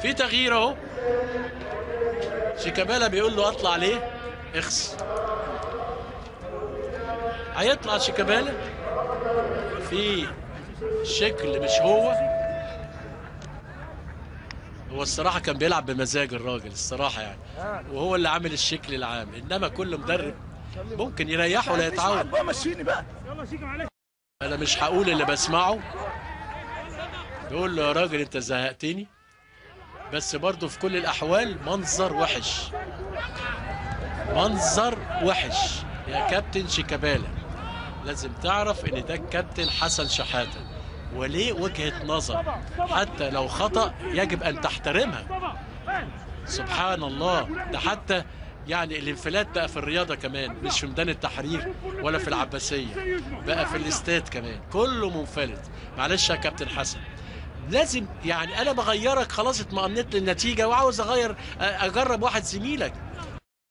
في تغيير اهو. شيكابالا بيقول له اطلع ليه؟ اخس. هيطلع شيكابالا في شكل مش هو الصراحة كان بيلعب بمزاج الراجل الصراحة يعني، وهو اللي عامل الشكل العام، انما كل مدرب ممكن يريحه ولا يتعود. انا مش هقول اللي بسمعه، بيقول له يا راجل انت زهقتني، بس برضه في كل الاحوال منظر وحش، منظر وحش يا كابتن شيكابالا. لازم تعرف ان ده الكابتن حسن شحاتة، وليه وجهة نظر حتى لو خطأ يجب ان تحترمها. سبحان الله، ده حتى يعني الانفلات بقى في الرياضة كمان، مش في ميدان التحرير ولا في العباسية، بقى في الاستاد كمان كله منفلت. معلش يا كابتن حسن، لازم يعني انا بغيرك خلاص، اطمئنت للنتيجة وعاوز اغير اجرب واحد زميلك،